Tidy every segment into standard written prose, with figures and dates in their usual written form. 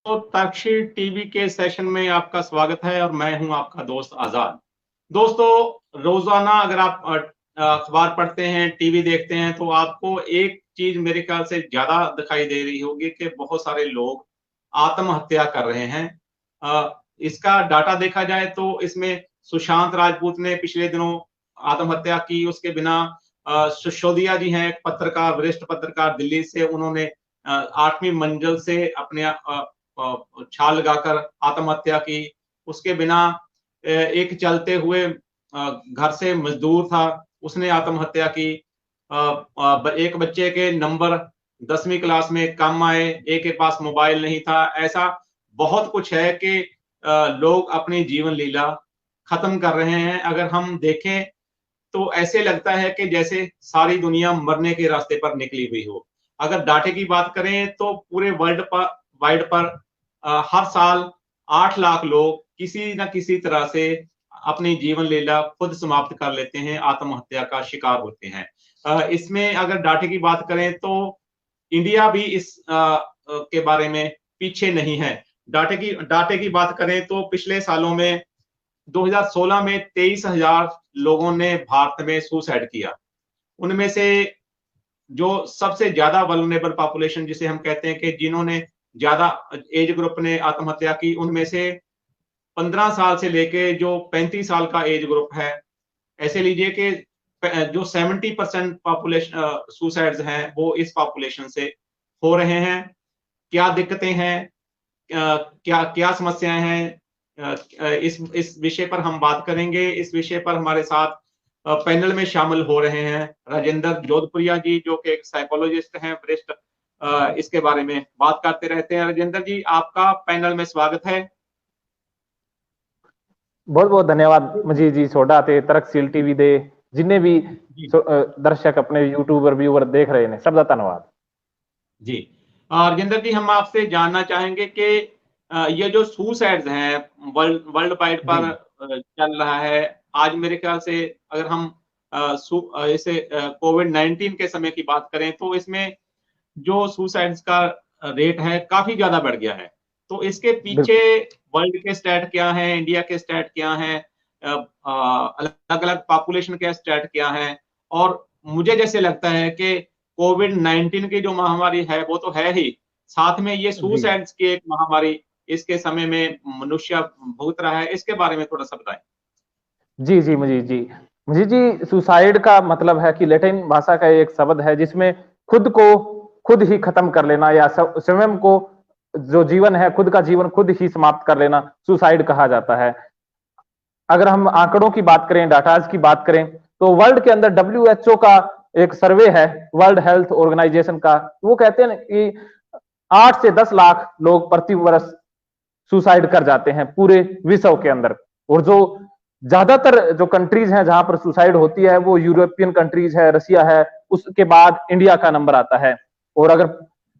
तो तक्षी टीवी के सेशन में आपका स्वागत है और मैं हूं आपका दोस्त आजाद। दोस्तों, रोजाना अगर आप अखबार पढ़ते हैं, टीवी देखते हैं, तो आपको एक चीज मेरे ख्याल से ज्यादा दिखाई दे रही होगी कि बहुत सारे लोग आत्महत्या कर रहे हैं। इसका डाटा देखा जाए तो इसमें सुशांत राजपूत ने पिछले दिनों आत्महत्या की। उसके बिना सिसोदिया जी हैं, पत्रकार, वरिष्ठ पत्रकार दिल्ली से, उन्होंने 8वीं मंजिल से अपने छाल लगाकर आत्महत्या की। उसके बिना एक चलते हुए घर से मजदूर था, उसने आत्महत्या की। एक बच्चे के नंबर 10वीं क्लास में कम आए, एक के पास मोबाइल नहीं था। ऐसा बहुत कुछ है कि लोग अपनी जीवन लीला खत्म कर रहे हैं। अगर हम देखें तो ऐसे लगता है कि जैसे सारी दुनिया मरने के रास्ते पर निकली हुई हो। अगर डाटे की बात करें तो पूरे वर्ल्ड पर वाइड पर हर साल 8 लाख लोग किसी न किसी तरह से अपनी जीवन लीला खुद समाप्त कर लेते हैं, आत्महत्या का शिकार होते हैं। इसमें अगर डाटे की बात करें तो इंडिया भी इस के बारे में पीछे नहीं है। डाटे की बात करें तो पिछले सालों में 2016 में 23,000 लोगों ने भारत में सुसाइड किया। उनमें से जो सबसे ज्यादा वल्नरेबल पॉपुलेशन जिसे हम कहते हैं कि जिन्होंने ज्यादा एज ग्रुप ने आत्महत्या की, उनमें से 15 साल से लेके जो 35 साल का एज ग्रुप है, ऐसे लीजिए कि जो 70% पॉपुलेशन सुसाइड्स हैं वो इस पॉपुलेशन से हो रहे हैं। क्या दिक्कतें हैं, क्या क्या समस्याएं हैं, इस विषय पर हम बात करेंगे। इस विषय पर हमारे साथ पैनल में शामिल हो रहे हैं राजेंद्र जोधपुरिया जी, जो कि एक साइकोलॉजिस्ट हैं, वरिष्ठ इसके बारे में बात करते रहते हैं। राजेंद्र जी, आपका पैनल में स्वागत है। बहुत बहुत धन्यवाद मजीद जी। सोडा ते तरकशील टीवी दे जिन्हें भी जी दर्शक अपने यूट्यूबर व्यूवर देख रहे हैं, सबका धन्यवाद जी। राजेंद्र जी, हम आपसे जानना चाहेंगे कि ये जो सुसाइड्स हैं वर्ल्ड वर्ल्ड वाइड जी। पर चल रहा है। आज मेरे ख्याल से अगर हम इसे कोविड-19 के समय की बात करें तो इसमें जो सुसाइड्स का रेट है काफी ज्यादा बढ़ गया है। तो इसके पीछे बिल्कुल। वर्ल्ड के स्टैट क्या है, इंडिया के स्टैट क्या है, अलग अलग पॉपुलेशन के स्टैट क्या है। और मुझे जैसे लगता है कि कोविड-19 की जो महामारी है वो तो है ही, साथ में ये जी सुसाइड्स की एक महामारी इसके समय में मनुष्य भुगत रहा है। इसके बारे में थोड़ा सा बताएं। जी जी मुझे जी सुसाइड का मतलब है कि लैटिन भाषा का एक शब्द है जिसमें खुद को खुद ही खत्म कर लेना या स्वयं को, जो जीवन है खुद का जीवन खुद ही समाप्त कर लेना, सुसाइड कहा जाता है। अगर हम आंकड़ों की बात करें, डाटाज की बात करें, तो वर्ल्ड के अंदर WHO का एक सर्वे है, वर्ल्ड हेल्थ ऑर्गेनाइजेशन का, वो कहते हैं कि 8 से 10 लाख लोग प्रति वर्ष सुसाइड कर जाते हैं पूरे विश्व के अंदर। और जो ज्यादातर जो कंट्रीज हैं जहां पर सुसाइड होती है वो यूरोपियन कंट्रीज है, रसिया है, उसके बाद इंडिया का नंबर आता है। और अगर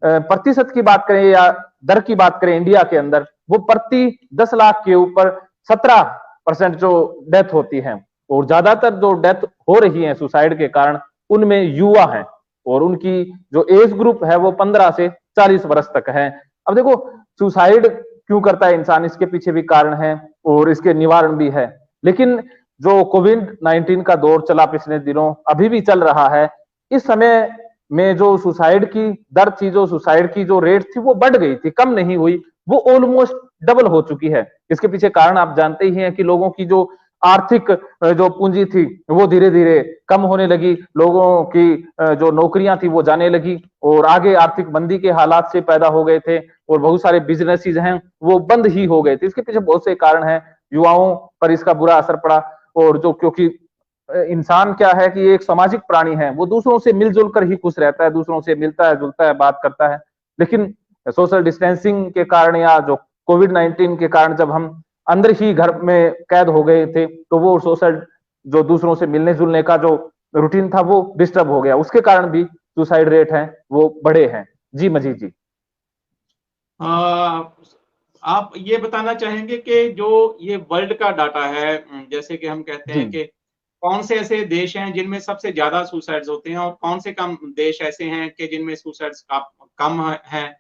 प्रतिशत की बात करें या दर की बात करें इंडिया के अंदर, वो प्रति 10 लाख के ऊपर 17% जो डेथ होती है। और ज्यादातर जो डेथ हो रही है सुसाइड के कारण उनमें युवा हैं, और उनकी जो एज ग्रुप है वो 15 से 40 वर्ष तक है। अब देखो, सुसाइड क्यों करता है इंसान, इसके पीछे भी कारण है और इसके निवारण भी है। लेकिन जो कोविड-19 का दौर चला पिछले दिनों, अभी भी चल रहा है, इस समय में जो सुसाइड की दर थी, जो सुसाइड की जो रेट थी, वो बढ़ गई थी, कम नहीं हुई, वो ऑलमोस्ट डबल हो चुकी है। इसके पीछे कारण आप जानते ही हैं कि लोगों की जो आर्थिक जो पूंजी थी वो धीरे धीरे कम होने लगी, लोगों की जो नौकरियां थी वो जाने लगी, और आगे आर्थिक मंदी के हालात से पैदा हो गए थे, और बहुत सारे बिजनेसेस हैं वो बंद ही हो गए थे। इसके पीछे बहुत से कारण हैं, युवाओं पर इसका बुरा असर पड़ा। और जो, क्योंकि इंसान क्या है कि एक सामाजिक प्राणी है, वो दूसरों से मिलजुल कर ही खुश रहता है, दूसरों से मिलता है, जुलता है, बात करता है। लेकिन सोशल डिस्टेंसिंग के कारण या जो कोविड-19 के कारण जब हम अंदर ही घर में कैद हो गए थे, तो वो सोशल, जो दूसरों से मिलने जुलने का जो रूटीन था वो डिस्टर्ब हो गया, उसके कारण भी सुसाइड रेट है वो बढ़े हैं। जी मजीद जी। आप ये बताना चाहेंगे कि जो ये वर्ल्ड का डाटा है, जैसे कि हम कहते जी हैं कि कौन से ऐसे देश हैं जिनमें सबसे ज्यादा सुसाइड्स होते हैं और कौन से कम देश ऐसे हैं कि जिनमें सुसाइड्स कम हैं।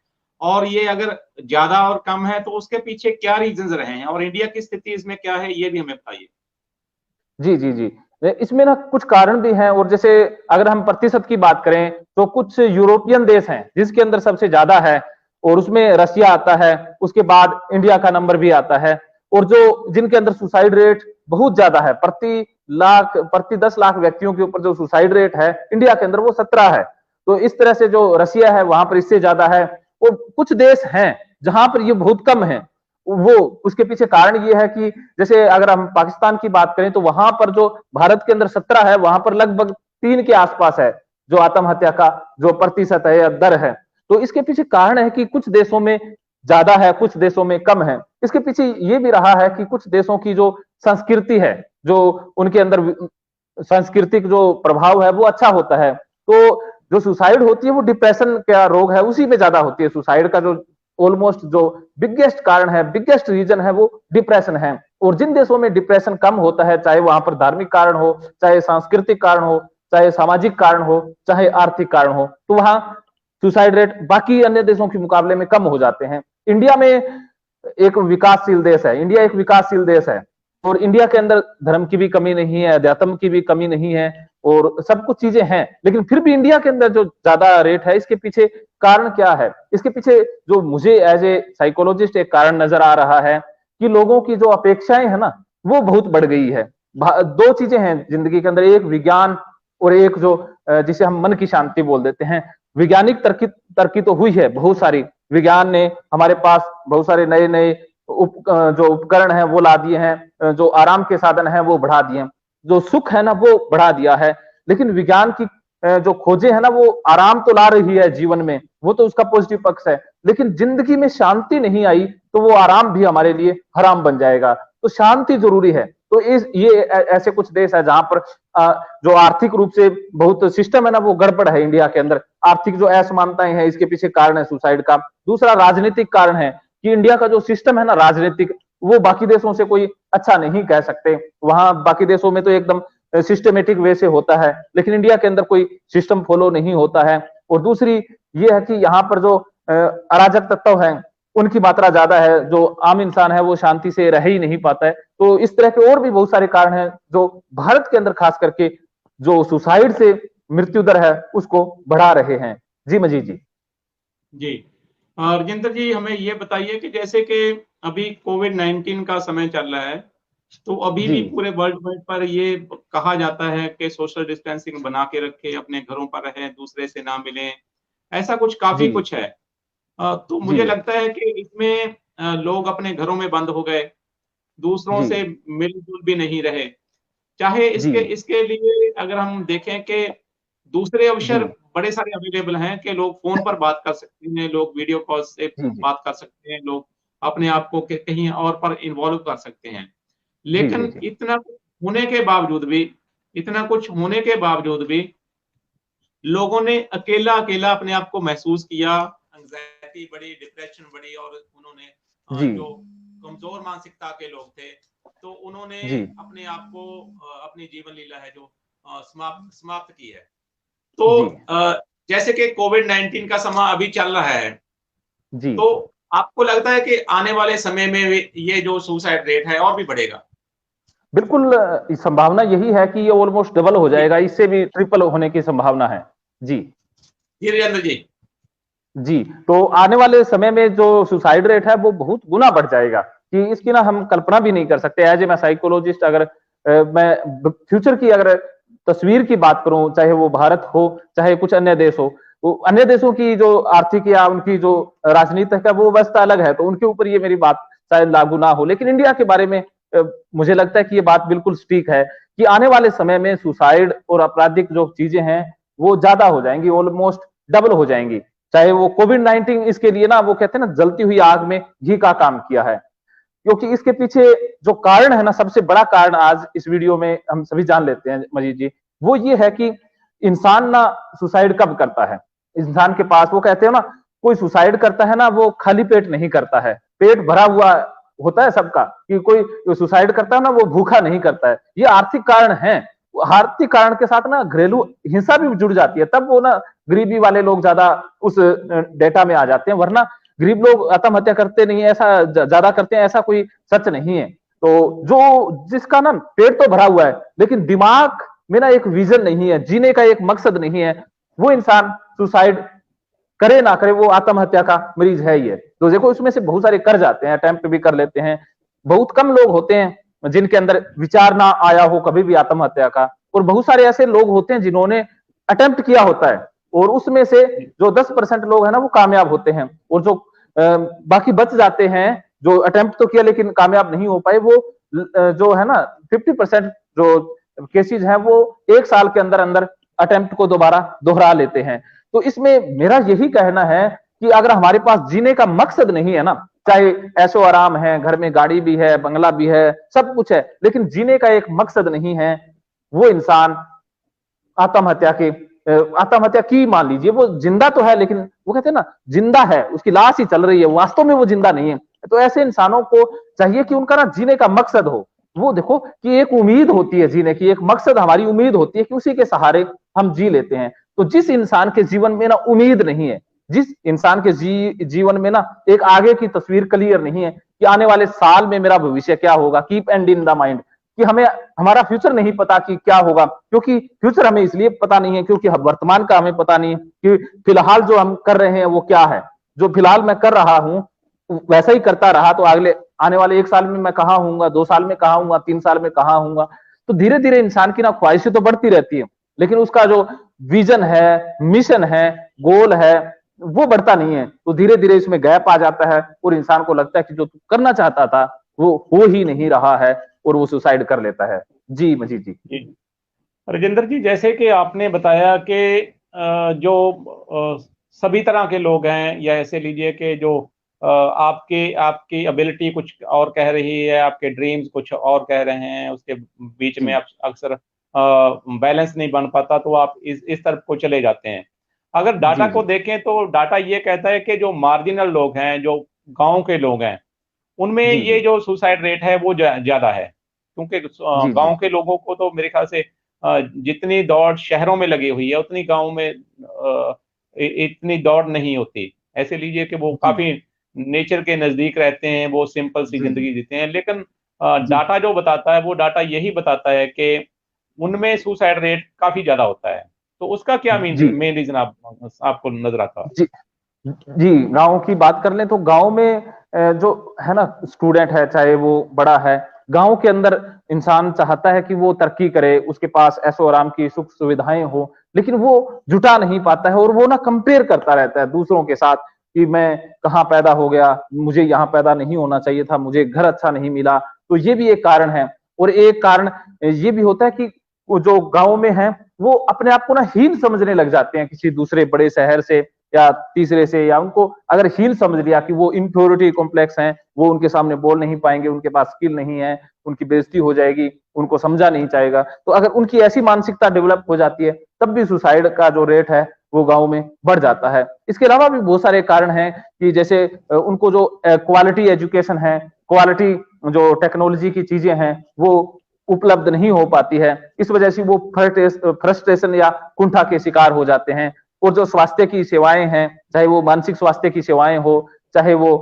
और ये अगर ज्यादा और कम है तो उसके पीछे क्या रीजंस रहे हैं और इंडिया की स्थिति इसमें क्या है, ये भी हमें बताइए। जी, जी, जी। इसमें ना कुछ कारण भी हैं, और जैसे अगर हम प्रतिशत की बात करें तो कुछ यूरोपियन देश हैं जिसके अंदर सबसे ज्यादा है, और उसमें रसिया आता है, उसके बाद इंडिया का नंबर भी आता है। और जो जिनके अंदर सुसाइड रेट बहुत ज्यादा है, प्रति 10 लाख व्यक्तियों के ऊपर जो सुसाइड रेट है इंडिया के अंदर वो 17 है। तो इस तरह से जो रसिया है वहां पर इससे ज्यादा है। और कुछ देश हैं जहां पर ये बहुत कम है। वो उसके पीछे कारण ये है कि जैसे अगर हम पाकिस्तान की बात करें तो वहां पर जो भारत के अंदर 17 है, वहां पर लगभग 3 के आसपास है जो आत्महत्या का जो प्रतिशत है या दर है। तो इसके पीछे कारण है कि कुछ देशों में ज्यादा है, कुछ देशों में कम है। इसके पीछे ये भी रहा है कि कुछ देशों की जो संस्कृति है, जो उनके अंदर सांस्कृतिक जो प्रभाव है वो अच्छा होता है। तो जो सुसाइड होती है वो डिप्रेशन का रोग है उसी में ज्यादा होती है। सुसाइड का जो ऑलमोस्ट जो बिगेस्ट कारण है, बिगेस्ट रीजन है, वो डिप्रेशन है। और जिन देशों में डिप्रेशन कम होता है, चाहे वहां पर धार्मिक कारण हो, चाहे सांस्कृतिक कारण हो, चाहे सामाजिक कारण हो, चाहे आर्थिक कारण हो, तो वहां सुसाइड रेट बाकी अन्य देशों के मुकाबले में कम हो जाते हैं। इंडिया में एक विकासशील देश है, इंडिया एक विकासशील देश है, और इंडिया के अंदर धर्म की भी कमी नहीं है, अध्यात्म की भी कमी नहीं है, और सब कुछ चीजें हैं। लेकिन फिर भी इंडिया के अंदर जो ज्यादा रेट है, इसके पीछे कारण क्या है? इसके पीछे जो मुझे एज ए साइकोलॉजिस्ट एक कारण नजर आ रहा है कि लोगों की जो अपेक्षाएं है ना, वो बहुत बढ़ गई है। दो चीजें हैं जिंदगी के अंदर, एक विज्ञान और एक जो जिसे हम मन की शांति बोल देते हैं। वैज्ञानिक तरक्की तरक्की तो हुई है बहुत सारी, विज्ञान ने हमारे पास बहुत सारे नए नए जो उपकरण है वो ला दिए हैं, जो आराम के साधन है वो बढ़ा दिए हैं, जो सुख है ना वो बढ़ा दिया है। लेकिन विज्ञान की जो खोजें है ना वो आराम तो ला रही है जीवन में, वो तो उसका पॉजिटिव पक्ष है, लेकिन जिंदगी में शांति नहीं आई तो वो आराम भी हमारे लिए हराम बन जाएगा। तो शांति जरूरी है। तो ये ऐसे कुछ देश है जहां पर जो आर्थिक रूप से बहुत सिस्टम है ना वो गड़बड़ है। इंडिया के अंदर आर्थिक जो असमानताएं हैं, इसके पीछे कारण है सुसाइड का। दूसरा राजनीतिक कारण है कि इंडिया का जो सिस्टम है ना राजनीतिक, वो बाकी देशों से कोई अच्छा नहीं कह सकते। वहां बाकी देशों में तो एकदम सिस्टमेटिक वे से होता है, लेकिन इंडिया के अंदर कोई सिस्टम फॉलो नहीं होता है। और दूसरी ये है कि यहाँ पर जो अराजक तत्व हैं उनकी मात्रा ज्यादा है, जो आम इंसान है वो शांति से रह ही नहीं पाता है। तो इस तरह के और भी बहुत सारे कारण हैं जो भारत के अंदर खास करके जो सुसाइड से मृत्यु दर है उसको बढ़ा रहे हैं। जी मजीद जी। जी राजेंद्र जी, हमें ये बताइए कि जैसे कि अभी कोविड-19 का समय चल रहा है, तो अभी भी पूरे वर्ल्ड वाइड पर ये कहा जाता है कि सोशल डिस्टेंसिंग बना के रखें, अपने घरों पर रहें, दूसरे से ना मिलें, ऐसा कुछ काफी कुछ है। तो मुझे लगता है कि इसमें लोग अपने घरों में बंद हो गए, दूसरों से मिल-जुल भी नहीं रहे। चाहे इसके इसके लिए अगर हम देखें कि दूसरे अवसर बड़े सारे अवेलेबल हैं कि लोग फोन पर बात कर सकते हैं, लोग वीडियो कॉल से बात कर सकते हैं, लोग अपने आप को कहीं और पर इन्वॉल्व कर सकते हैं। लेकिन इतना कुछ होने के बावजूद भी लोगों ने अकेला अपने आप को महसूस किया, एंग्जाइटी बढ़ी, डिप्रेशन बढ़ी, और उन्होंने जो कमजोर मानसिकता के लोग थे तो उन्होंने अपने आप को अपनी जीवन लीला है जो समाप्त की है। तो जैसे कि कोविड-19 का समय अभी चल रहा है, तो आपको लगता है कि आने वाले समय में ये जो सुसाइड रेट है और भी बढ़ेगा? बिल्कुल, संभावना यही है कि ये ऑलमोस्ट डबल हो जाएगा, इससे भी ट्रिपल होने की संभावना है। जी वीरेंद्र जी। जी, तो आने वाले समय में जो सुसाइड रेट है वो बहुत गुना बढ़ जाएगा कि इसकी ना हम कल्पना भी नहीं कर सकते। एज ए मैं साइकोलॉजिस्ट अगर मैं फ्यूचर की अगर तस्वीर की बात करूं, चाहे वो भारत हो चाहे कुछ अन्य देश हो, वो अन्य देशों की जो आर्थिक या उनकी जो राजनीतिक है वो व्यवस्था अलग है, तो उनके ऊपर ये मेरी बात शायद लागू ना हो। लेकिन इंडिया के बारे में मुझे लगता है कि ये बात बिल्कुल सटीक है कि आने वाले समय में सुसाइड और आपराधिक जो चीजें हैं वो ज्यादा हो जाएंगी, ऑलमोस्ट डबल हो जाएंगी। चाहे वो कोविड-19 इसके लिए ना वो कहते हैं ना जलती हुई आग में घी का काम किया है, क्योंकि इसके पीछे जो कारण है ना, सबसे बड़ा कारण आज इस वीडियो में हम सभी जान लेते हैं मजीद जी, वो ये है कि इंसान ना सुसाइड कब करता है। इंसान के पास वो कहते हैं ना, कोई सुसाइड करता है ना वो खाली पेट नहीं करता है, पेट भरा हुआ होता है सबका। कि कोई सुसाइड करता है ना वो भूखा नहीं करता है। ये आर्थिक कारण है, आर्थिक कारण के साथ ना घरेलू हिंसा भी जुड़ जाती है, तब वो ना गरीबी वाले लोग ज्यादा उस डेटा में आ जाते हैं। वरना गरीब लोग आत्महत्या करते नहीं है, ऐसा ज्यादा करते हैं ऐसा कोई सच नहीं है। तो जो जिसका ना पेट तो भरा हुआ है लेकिन दिमाग में ना एक विजन नहीं है, जीने का एक मकसद नहीं है, वो इंसान सुसाइड करे ना करे वो आत्महत्या का मरीज है ही है। तो देखो इसमें से बहुत सारे कर जाते हैं, अटेम्प्ट भी कर लेते हैं। बहुत कम लोग होते हैं जिनके अंदर विचार ना आया हो कभी भी आत्महत्या का, और बहुत सारे ऐसे लोग होते हैं जिन्होंने अटेम्प्ट किया होता है, और उसमें से जो 10% लोग हैं ना वो कामयाब होते हैं, और जो बाकी बच जाते हैं जो अटेम्प्ट तो किया लेकिन कामयाब नहीं हो पाए, वो जो है ना 50% जो केसेज हैं वो 1 साल के अंदर अंदर अटेम्प्ट को दोबारा दोहरा लेते हैं। तो इसमें मेरा यही कहना है कि अगर हमारे पास जीने का मकसद नहीं है ना, चाहे ऐशो आराम है, घर में गाड़ी भी है, बंगला भी है, सब कुछ है, लेकिन जीने का एक मकसद नहीं है, वो इंसान आत्महत्या के आत्महत्या की मान लीजिए, वो जिंदा तो है लेकिन वो कहते हैं ना जिंदा है, उसकी लाश ही चल रही है, वास्तव में वो जिंदा नहीं है। तो ऐसे इंसानों को चाहिए कि उनका ना जीने का मकसद हो। वो देखो कि एक उम्मीद होती है जीने की, एक मकसद हमारी उम्मीद होती है कि उसी के सहारे हम जी लेते हैं। तो जिस इंसान के जीवन में ना उम्मीद नहीं है, जिस इंसान के जीवन में ना एक आगे की तस्वीर क्लियर नहीं है कि आने वाले साल में मेरा भविष्य क्या होगा, keep and in the mind, कि हमें हमारा फ्यूचर नहीं पता कि क्या होगा, क्योंकि फ्यूचर हमें इसलिए पता नहीं है क्योंकि वर्तमान का हमें पता नहीं है कि फिलहाल जो हम कर रहे हैं वो क्या है। जो फिलहाल मैं कर रहा हूं वैसा ही करता रहा तो अगले आने वाले 1 साल में मैं कहाँ हूंगा, 2 साल में कहाँ हूंगा, 3 साल में कहाँ हूंगा। तो धीरे धीरे इंसान की ना ख्वाहिशें तो बढ़ती रहती है, लेकिन उसका जो विजन है, मिशन है, गोल है, वो बढ़ता नहीं है। तो धीरे धीरे इसमें गैप आ जाता है और इंसान को लगता है कि जो करना चाहता था वो हो ही नहीं रहा है, और वो सुसाइड कर लेता है। जी मजीद जी। राजेंद्र जी, जैसे कि आपने बताया कि जो सभी तरह के लोग हैं, या ऐसे लीजिए कि जो आपकी आपकी एबिलिटी कुछ और कह रही है, आपके ड्रीम्स कुछ और कह रहे हैं, उसके बीच में अक्सर बैलेंस नहीं बन पाता, तो आप इस तरफ को चले जाते हैं। अगर डाटा जी को जी देखें तो डाटा ये कहता है कि जो मार्जिनल लोग हैं, जो गांव के लोग हैं, उनमें जी ये जी जो सुसाइड रेट है वो ज्यादा है, क्योंकि जी जी गांव के लोगों को तो मेरे ख्याल से जितनी दौड़ शहरों में लगी हुई है उतनी गांव में इतनी दौड़ नहीं होती। ऐसे लीजिए कि वो जी काफी नेचर के नजदीक रहते हैं, वो सिंपल सी जी जी जिंदगी जीते हैं, लेकिन जी डाटा जो बताता है वो डाटा यही बताता है कि उनमें सुसाइड रेट काफी ज्यादा होता है। तो उसका क्या जी मेन रीजन आपको नजर आता है? जी जी गांव की बात कर लें तो गांव में जो है ना स्टूडेंट है चाहे वो बड़ा है, गांव के अंदर इंसान चाहता है कि वो तरक्की करे, उसके पास ऐशो आराम की सुख सुविधाएं हो, लेकिन वो जुटा नहीं पाता है, और वो ना कंपेयर करता रहता है दूसरों के साथ कि मैं कहाँ पैदा हो गया, मुझे यहाँ पैदा नहीं होना चाहिए था, मुझे घर अच्छा नहीं मिला। तो ये भी एक कारण है। और एक कारण ये भी होता है कि वो जो गांव में है वो अपने आप को ना हीन समझने लग जाते हैं किसी दूसरे बड़े शहर से या तीसरे से, या उनको अगर हीन समझ लिया कि वो इंफ्योरिटी कॉम्प्लेक्स हैं, वो उनके सामने बोल नहीं पाएंगे, उनके पास स्किल नहीं है, उनकी बेइज्जती हो जाएगी, उनको समझा नहीं जाएगा। तो अगर उनकी ऐसी मानसिकता डेवलप हो जाती है तब भी सुसाइड का जो रेट है वो गांव में बढ़ जाता है। इसके अलावा भी बहुत सारे कारण हैं कि जैसे उनको जो क्वालिटी एजुकेशन है, क्वालिटी जो टेक्नोलॉजी की चीजें हैं वो उपलब्ध नहीं हो पाती है, इस वजह से वो फ्रस्ट्रेशन या कुंठा के शिकार हो जाते हैं। और जो स्वास्थ्य की सेवाएं हैं, चाहे वो मानसिक स्वास्थ्य की सेवाएं हो, चाहे वो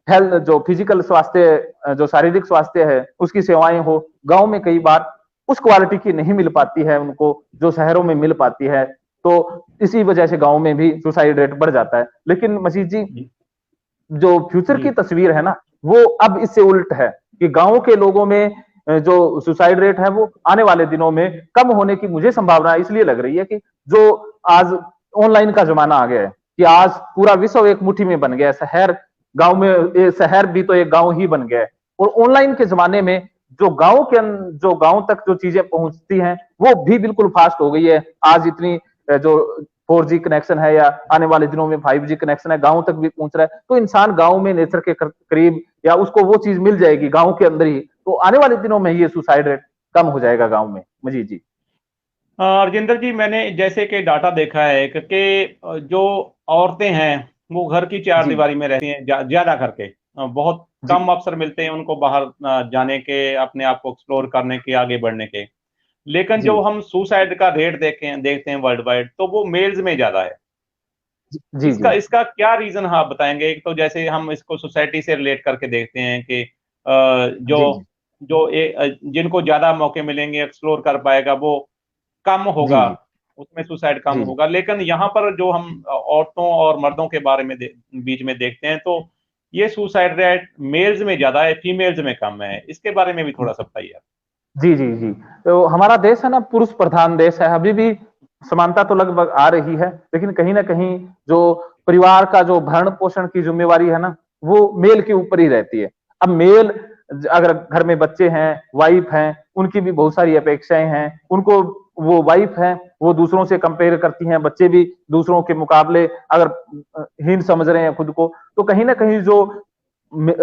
हेल्थ जो फिजिकल स्वास्थ्य जो शारीरिक स्वास्थ्य है उसकी सेवाएं हो, गांव में कई बार उस क्वालिटी की नहीं मिल पाती है उनको जो शहरों में मिल पाती है। तो इसी वजह से गांव में भी सुसाइड रेट बढ़ जाता है। लेकिन मजीद जी जो फ्यूचर की जी तस्वीर है ना वो अब इससे उल्ट है कि गांव के लोगों में जो सुसाइड रेट है वो आने वाले दिनों में कम होने की मुझे संभावना इसलिए लग रही है कि जो आज ऑनलाइन का जमाना आ गया है, कि आज पूरा विश्व एक मुट्ठी में बन गया है, शहर गांव में शहर भी तो एक गांव ही बन गया है। और ऑनलाइन के जमाने में जो जो गांव तक जो चीजें पहुंचती हैं वो भी बिल्कुल फास्ट हो गई है। आज इतनी जो 4G कनेक्शन है या आने वाले दिनों में 5G कनेक्शन है गांव तक भी पहुंच रहा है, तो इंसान गांव में नेचर के करीब या उसको वो चीज मिल जाएगी गांव के अंदर ही, तो आने वाले दिनों में ये सुसाइड रेट कम हो जाएगा गांव में। मजीद जी। राजेंद्र जी, मैंने जैसे कि डाटा देखा है कि जो औरतें हैं वो घर की चार जी दीवारी में रहती हैं ज्यादा करके। बहुत जी कम अवसर मिलते हैं उनको बाहर जाने के, अपने आप को एक्सप्लोर करने के, आगे बढ़ने के। लेकिन जी जो हम सुसाइड का रेट देखते हैं वर्ल्ड वाइड, तो वो मेल्स में ज्यादा है। जी इसका जी इसका क्या रीजन आप बताएंगे? एक तो जैसे हम इसको सोसाइटी से रिलेट करके देखते हैं कि जो जी जी जो जिनको ज्यादा मौके मिलेंगे, एक्सप्लोर कर पाएगा, वो कम जी होगा, उसमें सुसाइड कम जी होगा। लेकिन यहाँ पर जो हम औरतों और मर्दों के बारे में बीच में देखते हैं, तो ये सुसाइड रेट मेल्स में ज्यादा है, फीमेल्स में कम है। इसके बारे में भी थोड़ा सा बताइए आप। जी जी जी। तो हमारा देश है ना, पुरुष प्रधान देश है। अभी भी समानता तो लगभग आ रही है, लेकिन कहीं ना कहीं जो परिवार का जो भरण पोषण की जिम्मेवारी है ना, वो मेल के ऊपर ही रहती है। अब मेल, अगर घर में बच्चे हैं, वाइफ हैं, उनकी भी बहुत सारी अपेक्षाएं हैं उनको। वो वाइफ है, वो दूसरों से कंपेयर करती हैं, बच्चे भी दूसरों के मुकाबले अगर हीन समझ रहे हैं खुद को, तो कहीं ना कहीं जो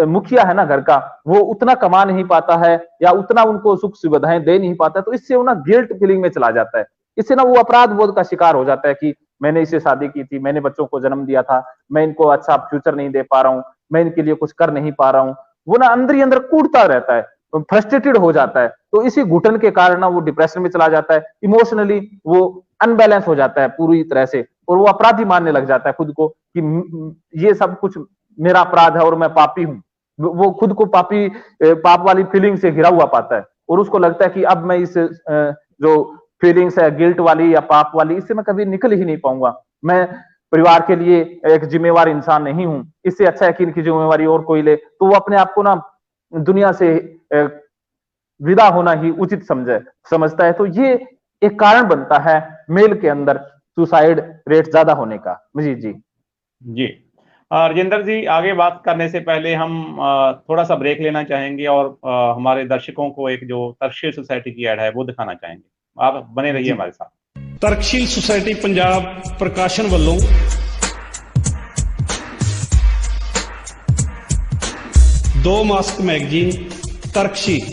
मुखिया है ना घर का, वो उतना कमा नहीं पाता है या उतना उनको सुख सुविधाएं दे नहीं पाता है, तो इससे वो ना गिल्ट फीलिंग में चला जाता है। इससे ना वो अपराध बोध का शिकार हो जाता है कि मैंने इसे शादी की थी, मैंने बच्चों को जन्म दिया था, मैं इनको अच्छा फ्यूचर नहीं दे पा रहा हूँ, मैं इनके लिए कुछ कर नहीं पा रहा हूँ। वो ना अंदर ही अंदर कूदता रहता है, फ्रस्ट्रेटेड हो जाता है। तो इसी घुटन के कारण ना वो डिप्रेशन में चला जाता है, इमोशनली वो अनबैलेंस हो जाता है पूरी तरह से, और वो अपराधी मानने लग जाता है खुद को कि ये सब कुछ मेरा अपराध है और मैं पापी हूँ। वो खुद को पापी, पाप वाली फीलिंग से घिरा हुआ पाता है, और उसको लगता है कि अब मैं इस जो फीलिंग्स है गिल्ट वाली या पाप वाली, इससे मैं कभी निकल ही नहीं पाऊंगा। मैं परिवार के लिए एक जिम्मेवार इंसान नहीं हूं, इससे अच्छा है कि इनकी जिम्मेवारी और कोई ले। तो वो अपने आप को ना दुनिया से विदा होना ही उचित समझता है। तो ये एक कारण बनता है मेल के अंदर सुसाइड रेट ज्यादा होने का। जी जी जी। राजेंद्र जी, आगे बात करने से पहले हम थोड़ा सा ब्रेक लेना चाहेंगे और हमारे दर्शकों को एक जो तर्कशील सोसाइटी की ऐड है वो दिखाना चाहेंगे। आप बने रहिए जी हमारे साथ। ਤਰਕਸ਼ੀਲ ਸੁਸਾਇਟੀ ਪੰਜਾਬ ਪ੍ਰਕਾਸ਼ਨ ਵੱਲੋਂ 2 ਮਾਸਕ ਮੈਗਜ਼ੀਨ ਤਰਕਸ਼ੀਲ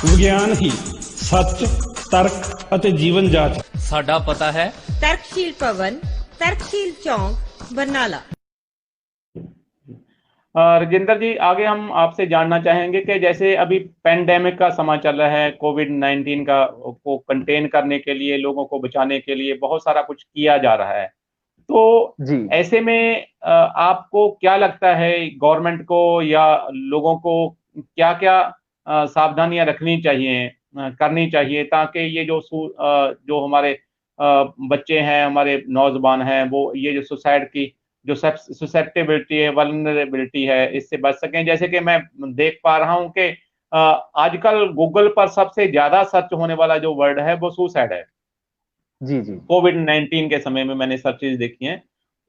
ਵਿਗਿਆਨ ਹੀ ਸੱਚ, ਤਰਕ ਅਤੇ ਜੀਵਨ ਜਾਂਚ। ਸਾਡਾ ਪਤਾ ਹੈ ਤਰਕਸ਼ੀਲ ਭਵਨ, ਤਰਕਸ਼ੀਲ चौक, बरनाला। राजेंद्र जी, आगे हम आपसे जानना चाहेंगे कि जैसे अभी पैंडेमिक का समय चल रहा है, कोविड-19 को कंटेन करने के लिए, लोगों को बचाने के लिए बहुत सारा कुछ किया जा रहा है। तो जी ऐसे में आपको क्या लगता है, गवर्नमेंट को या लोगों को क्या-क्या सावधानियां रखनी चाहिए, करनी चाहिए, ताकि ये जो हमारे बच्चे हैं, हमारे नौजवान हैं, वो ये जो सुसाइड की जो ससेप्टेबिलिटी है, वल्नरेबिलिटी है, इससे बच सकें। जैसे कि मैं देख पा रहा हूं कि आजकल गूगल पर सबसे ज्यादा सर्च होने वाला जो वर्ड है वो सुसाइड है। जी जी कोविड-19 के समय में मैंने सर्चेज देखी हैं,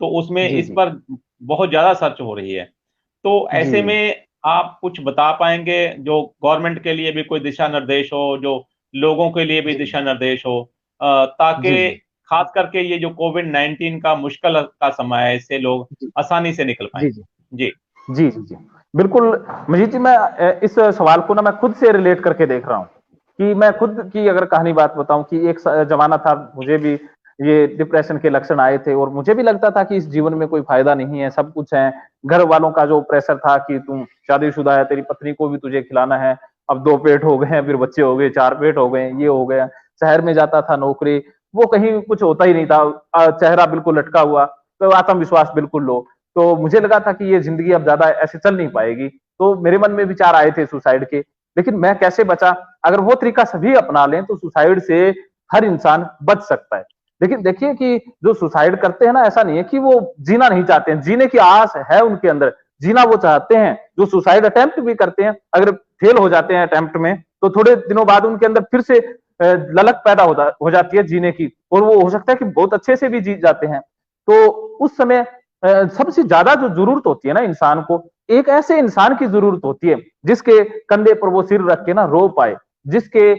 तो उसमें जी इस जी पर बहुत ज्यादा सर्च हो रही है। तो जी ऐसे में आप कुछ बता पाएंगे, जो गवर्नमेंट के लिए भी कोई दिशा निर्देश हो, जो लोगों के लिए भी जी दिशा निर्देश हो, ताकि जी जी खास करके ये जो कोविड-19 का मुश्किल का समय है, इससे लोग जी आसानी से निकल पाएं। जी जी जी। जी जी जी बिल्कुल। मजीद जी, मैं इस सवाल को ना मैं खुद से रिलेट करके देख रहा हूँ कि मैं खुद की अगर कहानी बात बताऊं कि एक जमाना था, मुझे भी ये डिप्रेशन के लक्षण आए थे, और मुझे भी लगता था कि इस जीवन में कोई फायदा नहीं है, सब कुछ है। घर वालों का जो प्रेशर था कि तुम शादीशुदा है, तेरी पत्नी को भी तुझे खिलाना है, अब 2 पेट हो गए हैं, फिर बच्चे हो गए, 4 पेट हो गए, ये हो गया। शहर में जाता था नौकरी, वो कहीं कुछ होता ही नहीं था, चेहरा बिल्कुल लटका हुआ, तो आत्मविश्वास बिल्कुल लो। तो मुझे लगा था कि ये जिंदगी अब ज्यादा ऐसे चल नहीं पाएगी, तो मेरे मन में विचार आए थे सुसाइड के। लेकिन मैं कैसे बचा? अगर वो तरीका सभी अपना लें तो सुसाइड से हर इंसान बच सकता है। लेकिन देखिए कि जो सुसाइड करते हैं ना, ऐसा नहीं है कि वो जीना नहीं चाहते हैं, जीने की आस है उनके अंदर, जीना वो चाहते हैं। जो सुसाइड अटेम्प्ट भी करते हैं, अगर फेल हो जाते हैं अटेम्प्ट में, तो थोड़े दिनों बाद उनके अंदर फिर से ललक पैदा हो जाती है जीने की, और वो हो सकता है कि बहुत अच्छे से भी जी जाते हैं। तो उस समय सबसे ज्यादा जो जरूरत होती है ना इंसान को, एक ऐसे इंसान की जरूरत होती है जिसके कंधे पर वो सिर रख के ना रो पाए, जिसके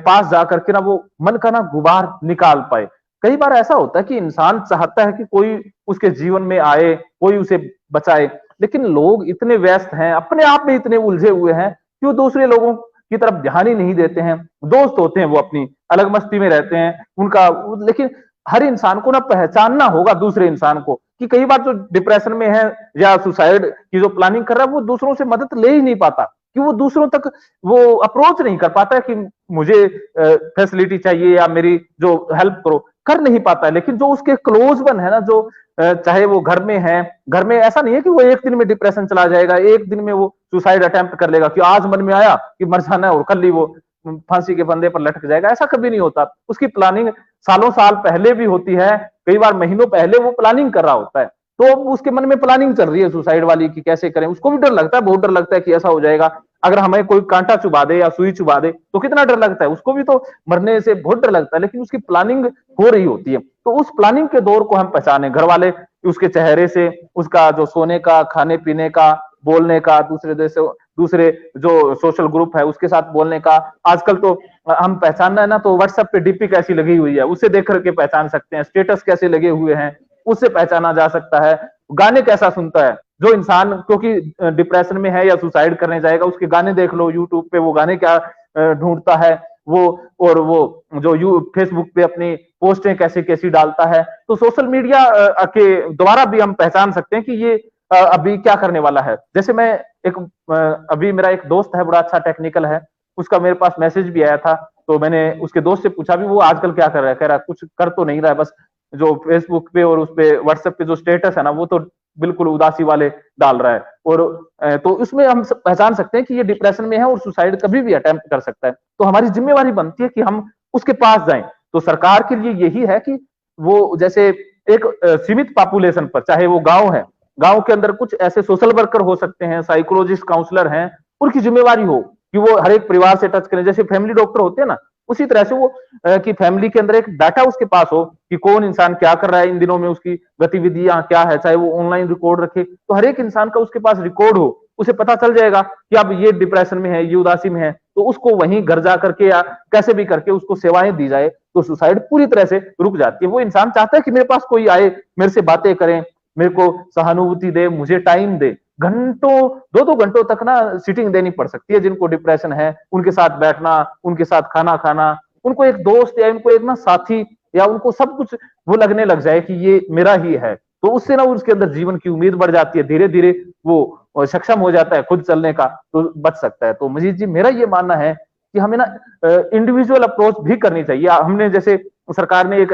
पास जाकर के ना वो मन का ना गुबार निकाल पाए। कई बार ऐसा होता है कि इंसान चाहता है कि कोई उसके जीवन में आए, कोई उसे बचाए, लेकिन लोग इतने व्यस्त हैं, अपने आप में इतने उलझे हुए हैं कि वो दूसरे लोगों की तरफ ध्यान ही नहीं देते हैं। दोस्त होते हैं, वो अपनी अलग मस्ती में रहते हैं उनका। लेकिन हर इंसान को ना पहचानना होगा दूसरे इंसान को, कि कई बार जो डिप्रेशन में है या सुसाइड की जो प्लानिंग कर रहा है, वो दूसरों से मदद ले ही नहीं पाता, कि वो दूसरों तक वो अप्रोच नहीं कर पाता है कि मुझे फैसिलिटी चाहिए या मेरी जो हेल्प करो, कर नहीं पाता है। लेकिन जो उसके क्लोज वन है ना, जो चाहे वो घर में है, घर में ऐसा नहीं है कि वो एक दिन में डिप्रेशन चला जाएगा, एक दिन में वो सुसाइड अटेम्प्ट कर लेगा कि आज मन में आया कि मर जाना है और कल ही वो फांसी के फंदे पर लटक जाएगा। ऐसा कभी नहीं होता। उसकी प्लानिंग सालों साल पहले भी होती है, कई बार महीनों पहले वो प्लानिंग कर रहा होता है। तो उसके मन में प्लानिंग चल रही है सुसाइड वाली कि कैसे करें। उसको भी डर लगता है, बहुत डर लगता है कि ऐसा हो जाएगा, अगर हमें कोई कांटा चुभा दे या सुई चुभा दे तो कितना डर लगता है। उसको भी तो मरने से बहुत डर लगता है, लेकिन उसकी प्लानिंग हो रही होती है। तो उस प्लानिंग के दौर को हम पहचाने, घर वाले उसके चेहरे से, उसका जो सोने का, खाने पीने का, बोलने का, दूसरे जो सोशल ग्रुप है उसके साथ बोलने का। आजकल तो हम पहचानना है ना, तो व्हाट्सएप पे डीपी कैसी लगी हुई है उससे देख करके पहचान सकते हैं, स्टेटस कैसे लगे हुए हैं उससे पहचाना जा सकता है, गाने कैसा सुनता है। जो इंसान क्योंकि डिप्रेशन में है या सुसाइड करने जाएगा, उसके गाने देख लो यूट्यूब पे, वो गाने क्या ढूंढता है वो, और वो जो फेसबुक पे अपनी पोस्टें कैसी कैसी डालता है। तो सोशल मीडिया के द्वारा भी हम पहचान सकते हैं कि ये अभी क्या करने वाला है। जैसे मैं अभी मेरा एक दोस्त है, बड़ा अच्छा टेक्निकल है, उसका मेरे पास मैसेज भी आया था। तो मैंने उसके दोस्त से पूछा भी वो आजकल क्या कर रहा है। कह रहा है कुछ कर तो नहीं रहा है, बस जो फेसबुक पे और उस पे व्हाट्सएप पे जो स्टेटस है ना, वो तो बिल्कुल उदासी वाले डाल रहा है। और तो उसमें हम पहचान सकते हैं कि ये डिप्रेशन में है और सुसाइड कभी भी अटेम्प्ट कर सकता है। तो हमारी जिम्मेवारी बनती है कि हम उसके पास जाएं। तो सरकार के लिए यही है कि वो जैसे एक सीमित पॉपुलेशन पर, चाहे वो गांव है, गांव के अंदर कुछ ऐसे सोशल वर्कर हो सकते हैं, साइकोलॉजिस्ट, काउंसलर हैं, उनकी जिम्मेवारी हो कि वो हर एक परिवार से टच करें। जैसे फैमिली डॉक्टर होते हैं ना, उसी तरह से वो कि फैमिली के अंदर एक डाटा उसके पास हो कि कौन इंसान क्या कर रहा है इन दिनों में, उसकी गतिविधियां क्या है, चाहे वो ऑनलाइन रिकॉर्ड रखे, तो हर एक इंसान का उसके पास रिकॉर्ड हो, उसे पता चल जाएगा कि अब ये डिप्रेशन में है, ये उदासी में है, तो उसको वहीं घर जा करके या कैसे भी करके उसको सेवाएं दी जाए, तो सुसाइड पूरी तरह से रुक जाती है। वो इंसान चाहता है कि मेरे पास कोई आए, मेरे से बातें करें, मेरे को सहानुभूति दे, मुझे टाइम दे। घंटों, 2-2 घंटों तक ना सीटिंग देनी पड़ सकती है जिनको डिप्रेशन है, उनके साथ बैठना, उनके साथ खाना खाना, उनको एक दोस्त या उनको एक ना साथी, या उनको सब कुछ वो लगने लग जाए कि ये मेरा ही है। तो उससे ना उसके अंदर जीवन की उम्मीद बढ़ जाती है, धीरे धीरे वो सक्षम हो जाता है खुद चलने का, तो बच सकता है। तो मजीद जी, मेरा ये मानना है कि हमें ना इंडिविजुअल अप्रोच भी करनी चाहिए। हमने जैसे सरकार ने एक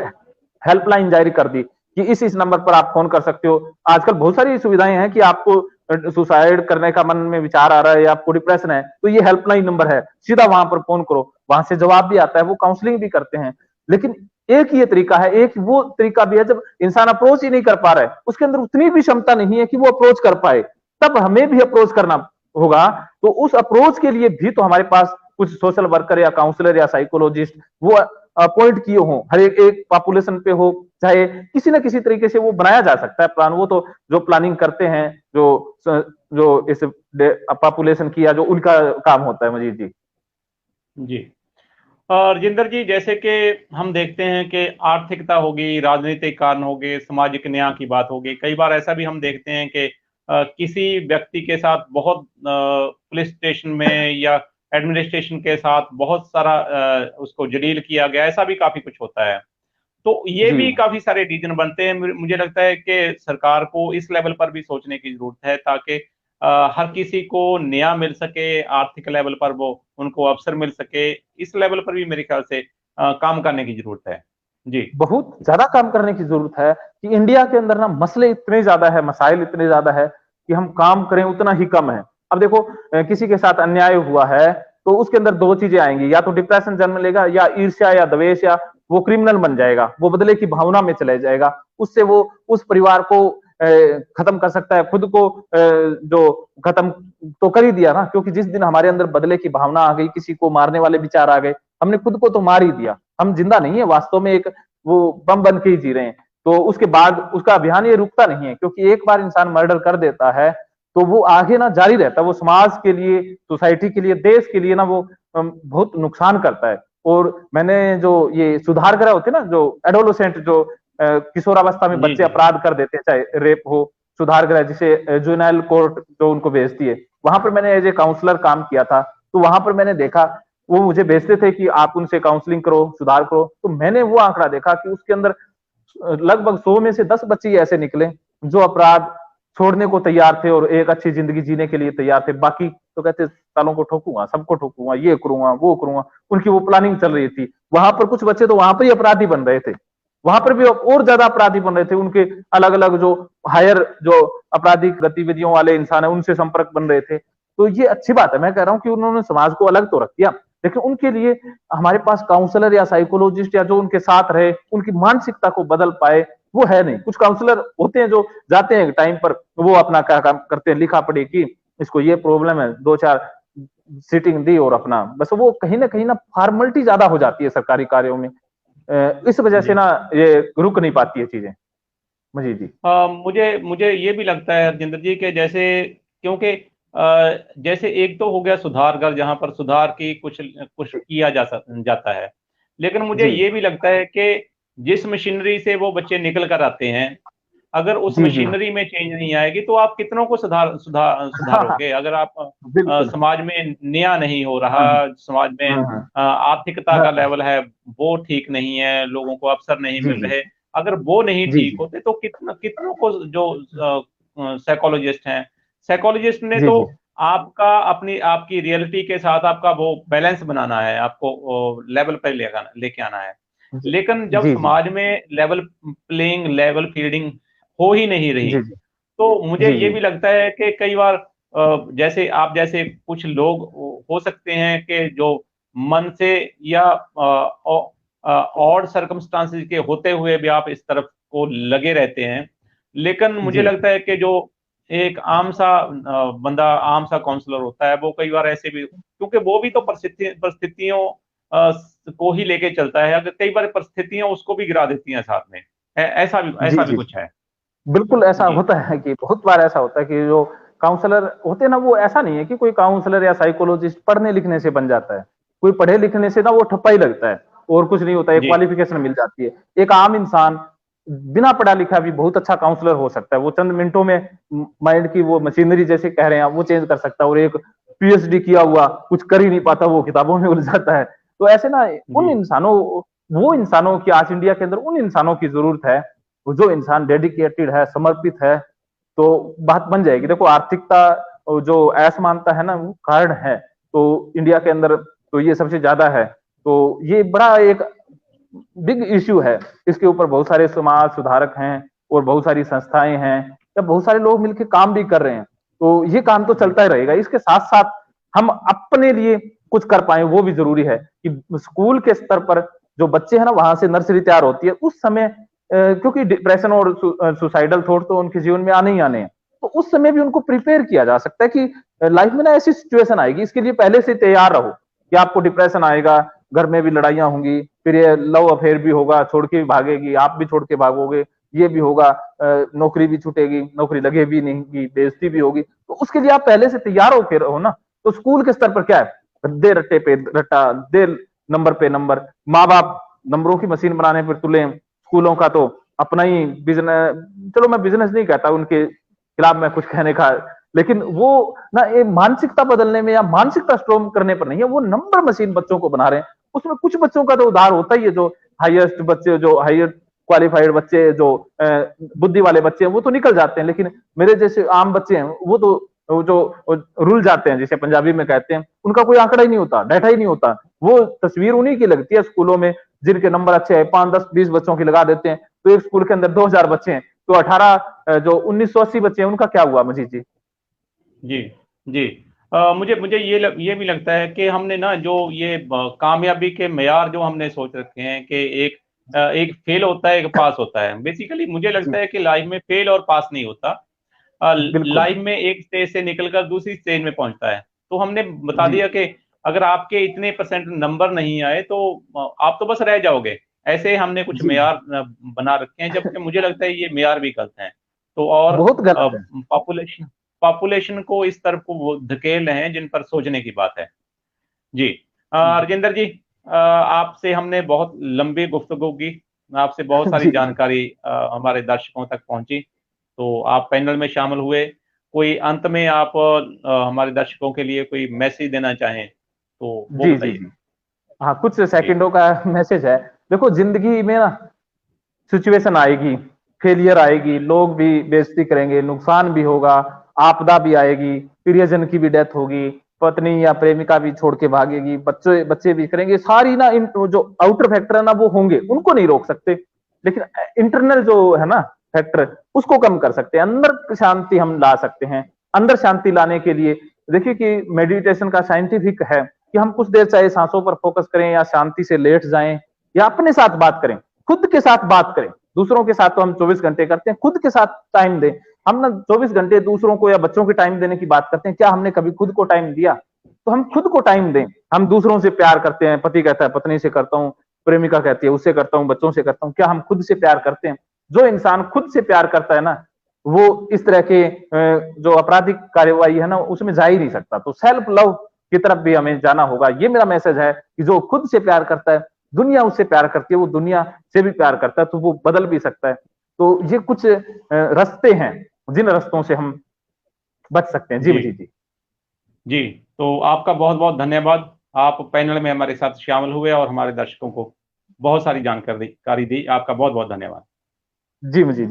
हेल्पलाइन जारी कर दी कि इस नंबर पर आप फोन कर सकते हो। आजकल बहुत सारी सुविधाएं हैं कि आपको सुसाइड करने का मन में विचार आ रहा है या आपको डिप्रेशन है, तो ये हेल्पलाइन नंबर है, सीधा वहां पर फोन करो, वहां से जवाब भी आता है, वो काउंसलिंग भी करते हैं। लेकिन एक ये तरीका है, एक वो तरीका भी है जब इंसान अप्रोच ही नहीं कर पा रहा है, उसके अंदर उतनी भी क्षमता नहीं है कि वो अप्रोच कर पाए, तब हमें भी अप्रोच करना होगा। तो उस अप्रोच के लिए भी तो हमारे पास कुछ सोशल वर्कर या काउंसलर या साइकोलॉजिस्ट वो अपॉइंट किए हों, हर एक पॉपुलेशन पे हो, चाहे किसी ना किसी तरीके से वो बनाया जा सकता है प्लान। वो तो जो प्लानिंग करते हैं, जो इस पॉपुलेशन की, या जो उनका काम होता है। मजीद जी। जी। और जिंदर जी, जैसे कि हम देखते हैं कि आर्थिकता होगी, राजनीतिक कारण हो गए, सामाजिक न्याय की बात होगी, कई बार ऐसा भी हम देखते हैं कि किसी व्यक्ति के साथ बहुत पुलिस स्टेशन में या एडमिनिस्ट्रेशन के साथ बहुत सारा उसको जलील किया गया, ऐसा भी काफी कुछ होता है। तो ये जी भी काफी सारे रीजन बनते हैं। मुझे लगता है कि सरकार को इस लेवल पर भी सोचने की जरूरत है, ताकि हर किसी को न्याय मिल सके, आर्थिक लेवल पर वो उनको अवसर मिल सके। इस लेवल पर भी मेरे ख्याल से काम करने की जरूरत है। जी। बहुत ज्यादा काम करने की जरूरत है कि इंडिया के अंदर ना मसले इतने ज्यादा है, मसाइल इतने ज्यादा है कि हम काम करें उतना ही कम है। अब देखो, किसी के साथ अन्याय हुआ है तो उसके अंदर दो चीजें आएंगी, या तो डिप्रेशन जन्म लेगा, या ईर्ष्या या द्वेष, या वो क्रिमिनल बन जाएगा, वो बदले की भावना में चले जाएगा। उससे वो उस परिवार को खत्म कर सकता है, खुद को जो खत्म तो कर ही दिया ना, क्योंकि जिस दिन हमारे अंदर बदले की भावना आ गई, किसी को मारने वाले विचार आ गए, हमने खुद को तो मार ही दिया। हम जिंदा नहीं है वास्तव में, एक वो बम बन के ही जी रहे हैं। तो उसके बाद उसका अभियान ये रुकता नहीं है, क्योंकि एक बार इंसान मर्डर कर देता है तो वो आगे ना जारी रहता है। वो समाज के लिए, सोसाइटी के लिए, देश के लिए ना वो बहुत नुकसान करता है। और मैंने जो ये सुधार गृह होते ना, जो एडोलोसेंट, जो किशोरावस्था में जी बच्चे जी। अपराध कर देते हैं, चाहे रेप हो, सुधार गृह जिसे जुवेनाइल कोर्ट जो उनको भेजती है, वहां पर मैंने एज ए काउंसलर काम किया था। तो वहां पर मैंने देखा, वो मुझे भेजते थे कि आप उनसे काउंसलिंग करो, सुधार करो। तो मैंने वो आंकड़ा देखा कि उसके अंदर लगभग 100 में से 10 बच्चे ऐसे निकले जो अपराध छोड़ने को तैयार थे और एक अच्छी जिंदगी जीने के लिए तैयार थे। बाकी तो कहते सालों को ठोकूंगा, सबको ठोकूंगा, ये करूंगा, वो करूंगा। उनकी वो प्लानिंग चल रही थी। वहां पर कुछ बच्चे तो वहां पर ही अपराधी बन रहे थे, वहां पर भी और ज्यादा अपराधी बन रहे थे। उनके अलग अलग जो हायर जो आपराधिक गतिविधियों वाले इंसान है उनसे संपर्क बन रहे थे। तो ये अच्छी बात है, मैं कह रहा हूँ कि उन्होंने समाज को अलग तो रख दिया, लेकिन उनके लिए हमारे पास काउंसलर या साइकोलॉजिस्ट या जो उनके साथ रहे, उनकी मानसिकता को बदल पाए, वो है नहीं। कुछ काउंसलर होते हैं जो जाते हैं टाइम पर, वो अपना क्या काम करते हैं, लिखा पढ़ी की, इसको ये प्रॉब्लम है, 2-4 सीटिंग दी और अपना बस। वो कहीं ना फॉर्मेलिटी ज्यादा हो जाती है सरकारी कार्यों में, इस वजह से जी। ना ये रुक नहीं पाती है चीजें। जी जी मुझे मुझे ये भी लगता है हरजिंदर जी के जैसे, क्योंकि जैसे एक तो हो गया सुधार घर जहां पर सुधार की कुछ कुछ किया जाता है, लेकिन मुझे जी ये भी लगता है कि जिस मशीनरी से वो बच्चे निकल कर आते हैं, अगर उस जी जी मशीनरी में चेंज नहीं आएगी तो आप कितनों को हाँ हाँ सुधारोगे। अगर आप बिल्कुल। समाज में न्याय नहीं हो रहा, हाँ समाज में हाँ आर्थिकता हाँ का हाँ, लेवल है वो ठीक नहीं है, लोगों को अवसर नहीं जी मिल जी रहे, अगर वो नहीं जी ठीक जी होते तो कितनों को जो साइकोलॉजिस्ट हैं, साइकोलॉजिस्ट ने जी तो जी आपका अपनी आपकी रियलिटी के साथ आपका वो बैलेंस बनाना है, आपको लेवल पे लेके आना है। लेकिन जब जी जी समाज में लेवल प्लेइंग लेवल फील्डिंग हो ही नहीं रही, जी तो मुझे जी ये जी भी लगता है कि कई बार जैसे आप जैसे कुछ लोग हो सकते हैं कि जो मन से या ऑड सर्कमस्टांसेस के होते हुए भी आप इस तरफ को लगे रहते हैं। लेकिन मुझे जी लगता है कि जो एक आम सा बंदा, आम सा काउंसलर होता है, वो कई बार ऐसे भी, क्योंकि वो भी तो परिस्थितियों को ही लेके चलता है, अगर कई बार परिस्थितियां उसको भी गिरा देती हैं साथ में। जी ऐसा भी जी कुछ है। बिल्कुल ऐसा जी होता है कि बहुत बार ऐसा होता है कि जो काउंसलर होते हैं ना, वो ऐसा नहीं है कि कोई काउंसलर या साइकोलॉजिस्ट पढ़ने लिखने से बन जाता है। कोई पढ़े लिखने से ना वो ठप्पा ही लगता है और कुछ नहीं होता है, जी क्वालिफिकेशन मिल जाती है। एक आम इंसान बिना पढ़ा लिखा भी बहुत अच्छा काउंसलर हो सकता है। वो चंद मिनटों में माइंड की वो मशीनरी जैसे कह रहे हैं वो चेंज कर सकता है, और एक पीएचडी किया हुआ कुछ कर ही नहीं पाता, वो किताबों में उलझ जाता है। तो ऐसे ना उन जी इंसानों वो इंसानों की आज इंडिया के अंदर उन इंसानों की जरूरत है, जो इंसान डेडिकेटेड है, समर्पित है, तो बात बन जाएगी। देखो आर्थिकता जो असमानता है ना वो कारण है, तो इंडिया के अंदर तो ये सबसे ज्यादा है। तो ये बड़ा एक बिग इश्यू है, इसके ऊपर बहुत सारे समाज सुधारक हैं और बहुत सारी संस्थाएं हैं, या बहुत सारे लोग मिलकर काम भी कर रहे हैं। तो ये काम तो जी चलता ही रहेगा। इसके साथ साथ हम अपने लिए कुछ कर पाए वो भी जरूरी है कि स्कूल के स्तर पर जो बच्चे हैं ना, वहां से नर्सरी तैयार होती है उस समय, क्योंकि डिप्रेशन और सुसाइडल थॉट तो उनके जीवन में आने ही आने हैं, तो उस समय भी उनको प्रिपेयर किया जा सकता है कि लाइफ में ना ऐसी सिचुएशन आएगी, इसके लिए पहले से तैयार रहो कि आपको डिप्रेशन आएगा, घर में भी लड़ाइयां होंगी, फिर ये लव अफेयर भी होगा, छोड़ के भी भागेगी, आप भी छोड़ के भागोगे, ये भी होगा, नौकरी भी छूटेगी, नौकरी लगे भी नहीं, बेइज्जती भी होगी। तो उसके लिए आप पहले से तैयार होकर रहो ना। तो स्कूल के स्तर पर क्या है, दे रट्टे पे रट्टा, दे नंबर पे नंबर, माँ बाप नंबरों की मशीन बनाने पर तुले, स्कूलों का तो अपना ही बिजनेस, चलो मैं बिजनेस नहीं कहता, उनके खिलाफ मैं कुछ कहने का, लेकिन वो ना ये मानसिकता बदलने में या मानसिकता स्ट्रॉन्ग करने पर नहीं है, वो नंबर मशीन बच्चों को बना रहे हैं। उसमें कुछ बच्चों का तो उधार होता ही है, जो हाईएस्ट बच्चे, जो हाईएस्ट क्वालिफाइड बच्चे, जो बुद्धि वाले बच्चे हैं वो तो निकल जाते हैं, लेकिन मेरे जैसे आम बच्चे हैं वो तो वो जो रुल जाते हैं, जिसे पंजाबी में कहते हैं, उनका कोई आंकड़ा ही नहीं होता, डाटा ही नहीं होता। वो तस्वीर उन्हीं की लगती है स्कूलों में, जिनके नंबर अच्छे हैं, 5, 10, 20 बच्चों की लगा देते हैं, तो एक स्कूल के अंदर 2000 बच्चे हैं, तो 18 जो 1980 बच्चे हैं उनका क्या हुआ मजीद जी? जी जी मुझे मुझे ये भी लगता है कि हमने ना जो ये कामयाबी के मेयार जो हमने सोच रखे हैं कि एक फेल होता है, एक पास होता है। बेसिकली मुझे जी लगता है कि लाइफ में फेल और पास नहीं होता, बिल्कुल। लाइफ में एक स्टेज से निकलकर दूसरी स्टेज में पहुंचता है। तो हमने बता जी दिया कि अगर आपके इतने परसेंट नंबर नहीं आए तो आप तो बस रह जाओगे। ऐसे हमने कुछ जी मेयार बना रखे हैं, जबकि मुझे लगता है ये मेयार भी गलत हैं। तो और बहुत गलत है। पॉपुलेशन पॉपुलेशन को इस तरफ को वो धकेल रहे हैं जिन पर सोचने की बात है। जी राजेंद्र जी, आपसे हमने बहुत लंबी गुफ्तगू की, आपसे बहुत सारी जी जी जानकारी हमारे दर्शकों तक पहुंची। तो आप पैनल में शामिल हुए, कोई अंत में आप हमारे दर्शकों के लिए कोई मैसेज देना चाहें तो वो जी जी बताइए। जी हाँ, कुछ जी सेकंडों का मैसेज है। देखो जिंदगी में ना सिचुएशन आएगी, फेलियर आएगी, लोग भी बेइज्जती करेंगे, नुकसान भी होगा, आपदा भी आएगी, प्रियजन की भी डेथ होगी, पत्नी या प्रेमिका भी छोड़ के भागेगी, बच्चे भी करेंगे, सारी ना जो आउटर फैक्टर है ना वो होंगे, उनको नहीं रोक सकते, लेकिन इंटरनल जो है ना फैक्टर उसको कम कर सकते हैं, अंदर शांति हम ला सकते हैं। अंदर शांति लाने के लिए देखिए कि मेडिटेशन का साइंटिफिक है कि हम कुछ देर चाहे सांसों पर फोकस करें या शांति से लेट जाएं या अपने साथ बात करें, खुद के साथ बात करें। दूसरों के साथ तो हम 24 घंटे करते हैं, खुद के साथ टाइम दें। हम ना 24 घंटे दूसरों को या बच्चों के टाइम देने की बात करते हैं, क्या हमने कभी खुद को टाइम दिया? तो हम खुद को टाइम दें। हम दूसरों से प्यार करते हैं, पति कहता है पत्नी से करता हूं, प्रेमिका कहती है उससे करता हूं, बच्चों से करता हूं, क्या हम खुद से प्यार करते हैं? जो इंसान खुद से प्यार करता है ना, वो इस तरह के जो आपराधिक कार्यवाही है ना उसमें जा ही नहीं सकता। तो सेल्फ लव की तरफ भी हमें जाना होगा। ये मेरा मैसेज है कि जो खुद से प्यार करता है, दुनिया उससे प्यार करती है, वो दुनिया से भी प्यार करता है, तो वो बदल भी सकता है। तो ये कुछ रास्ते हैं जिन रास्तों से हम बच सकते हैं। जी जी जी जी, तो आपका बहुत बहुत धन्यवाद। आप पैनल में हमारे साथ शामिल हुए और हमारे दर्शकों को बहुत सारी जानकारी दी। आपका बहुत बहुत धन्यवाद। जी मुझे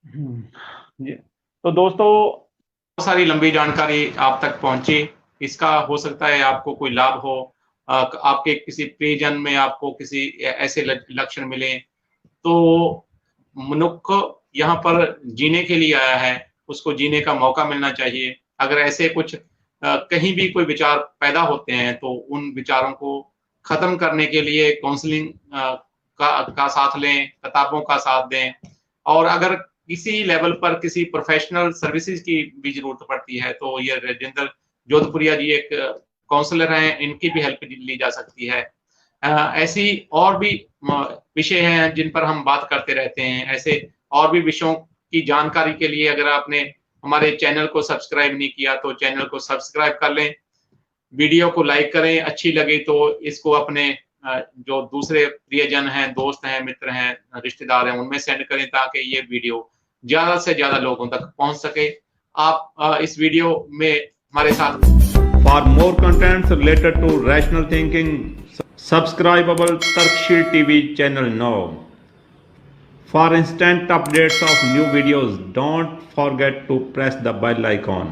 जी। तो दोस्तों, बहुत सारी लंबी जानकारी आप तक पहुंची। इसका हो सकता है आपको कोई लाभ हो, आपके किसी प्रियजन में आपको किसी ऐसे लक्षण मिले, तो मनुष्य यहाँ पर जीने के लिए आया है, उसको जीने का मौका मिलना चाहिए। अगर ऐसे कुछ कहीं भी कोई विचार पैदा होते हैं तो उन विचारों को खत्म करने के लिए काउंसलिंग का साथ लें, किताबों का साथ दें, और अगर किसी लेवल पर किसी प्रोफेशनल सर्विसेज की भी जरूरत पड़ती है तो ये राजेंद्र जोधपुरिया जी एक काउंसलर हैं, इनकी भी हेल्प ली जा सकती है। ऐसी और भी विषय हैं जिन पर हम बात करते रहते हैं। ऐसे और भी विषयों की जानकारी के लिए अगर आपने हमारे चैनल को सब्सक्राइब नहीं किया तो चैनल को सब्सक्राइब कर लें, वीडियो को लाइक करें, अच्छी लगे तो इसको अपने जो दूसरे प्रियजन हैं, दोस्त हैं, मित्र हैं, रिश्तेदार हैं, उनमें सेंड करें ताकि ये वीडियो ज्यादा से ज्यादा लोगों तक पहुंच सके। आप इस वीडियो में हमारे साथ For more contents related to rational thinking, subscribe our Tarkshil TV channel now. For instant updates of new videos, don't forget to press the bell icon.